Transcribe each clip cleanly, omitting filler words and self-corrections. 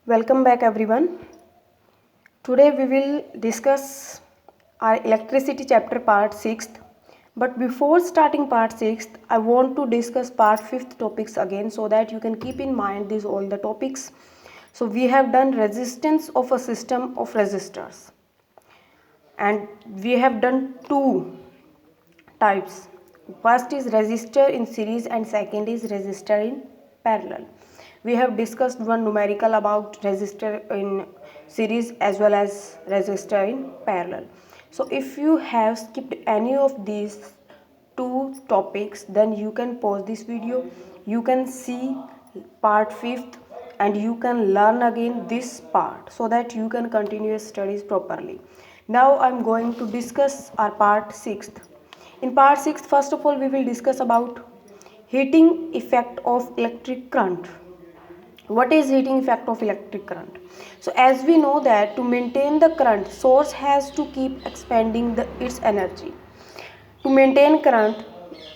Welcome back everyone. Today we will discuss our electricity chapter part 6th. But before starting part 6th, I want to discuss part 5th topics again so that you can keep in mind these all the topics. So we have done resistance of a system of resistors. And we have done two types. First is resistor in series and second is resistor in parallel. We have discussed one numerical about resistor in series as well as resistor in parallel. So if you have skipped any of these two topics, then you can pause this video, you can see part 5th and you can learn again this part so that you can continue your studies properly. Now I am going to discuss our part 6th. In part 6, first of all, we will discuss about heating effect of electric current. What is heating effect of electric current? So as we know that to maintain the current, source has to keep expanding its energy. To maintain current,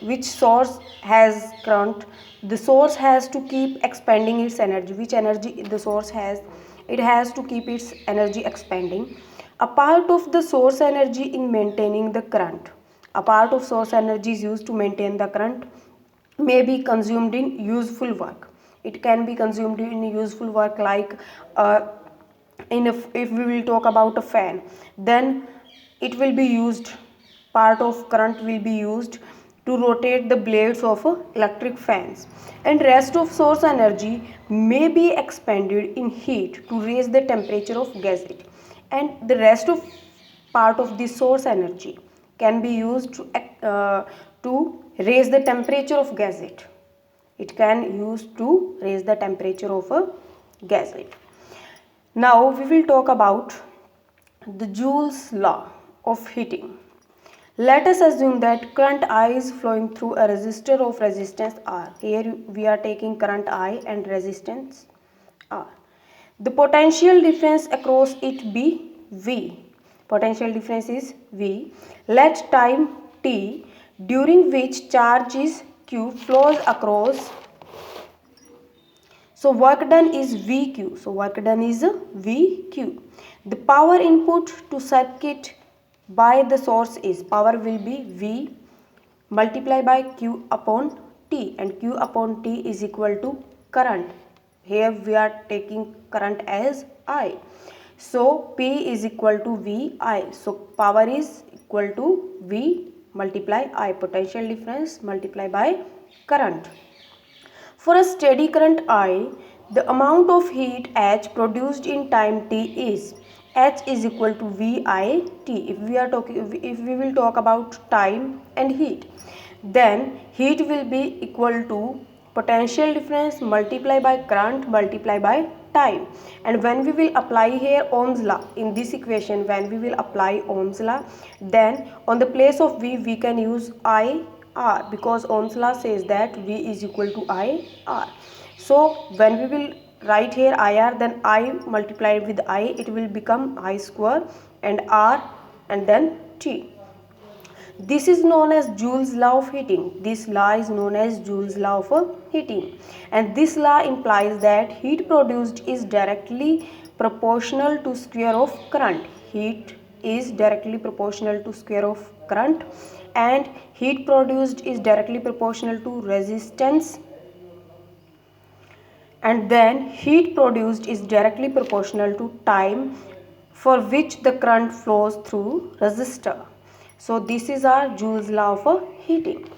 which source has current, the source has to keep expanding its energy. Which energy the source has? It has to keep its energy expanding. A part of the source energy in maintaining the current. A part of source energy is used to maintain the current may be consumed in useful work. It can be consumed in useful work like if we will talk about a fan, then it will be used, part of current will be used to rotate the blades of electric fans, and rest of source energy may be expended in heat to raise the temperature of gadget, and the rest of part of the source energy can be used to raise the temperature of gadget. It can use to raise the temperature of a gadget. Now we will talk about the Joule's law of heating. Let us assume that current I is flowing through a resistor of resistance R. Here we are taking current I and resistance R. The potential difference across it be V. Potential difference is V. Let time T, during which charge is Q, flows across. So work done is VQ. So work done is VQ. The power input to circuit by the source is, power will be V multiplied by Q upon T, and Q upon T is equal to current. Here we are taking current as I. So P is equal to VI. So power is equal to V multiply I, potential difference multiplied by current. For a steady current I, the amount of heat H produced in time T is, H is equal to VIT. If we will talk about time and heat, then heat will be equal to potential difference multiplied by current multiplied by time. And when we will apply here Ohm's law in this equation, when we will apply Ohm's law, then on the place of V we can use I R, because Ohm's law says that V is equal to I R. So when we will write here IR, then I multiplied with I, it will become I square and R and then T. This is known as Joule's law of heating. This law is known as Joule's law of heating. And this law implies that heat produced is directly proportional to square of current. Heat is directly proportional to square of current, and heat produced is directly proportional to resistance, and then heat produced is directly proportional to time for which the current flows through resistor. So this is our Joule's law of heating.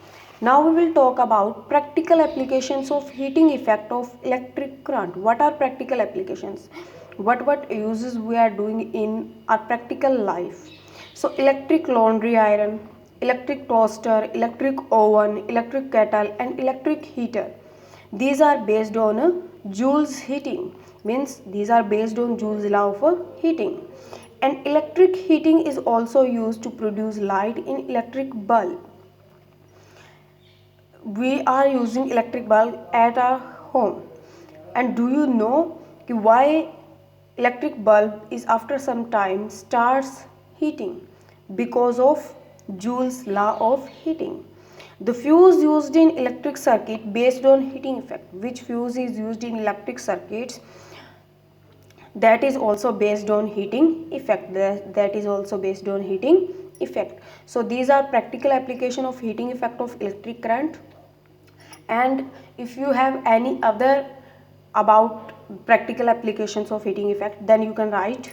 Now we will talk about practical applications of heating effect of electric current. What are practical applications? What uses we are doing in our practical life? So electric laundry iron, electric toaster, electric oven, electric kettle and electric heater. These are based on Joule's heating, means these are based on Joule's law of heating. And electric heating is also used to produce light in electric bulb. We are using electric bulb at our home, and do you know why electric bulb is after some time starts heating? Because of Joule's law of heating. The fuse used in electric circuit based on heating effect. Which fuse is used in electric circuits? that is also based on heating effect. That is also based on heating effect. So these are practical application of heating effect of electric current. And if you have any other about practical applications of heating effect, then you can write.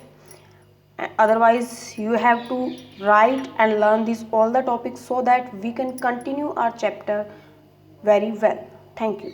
Otherwise you have to write and learn these all the topics so that we can continue our chapter very well. Thank you.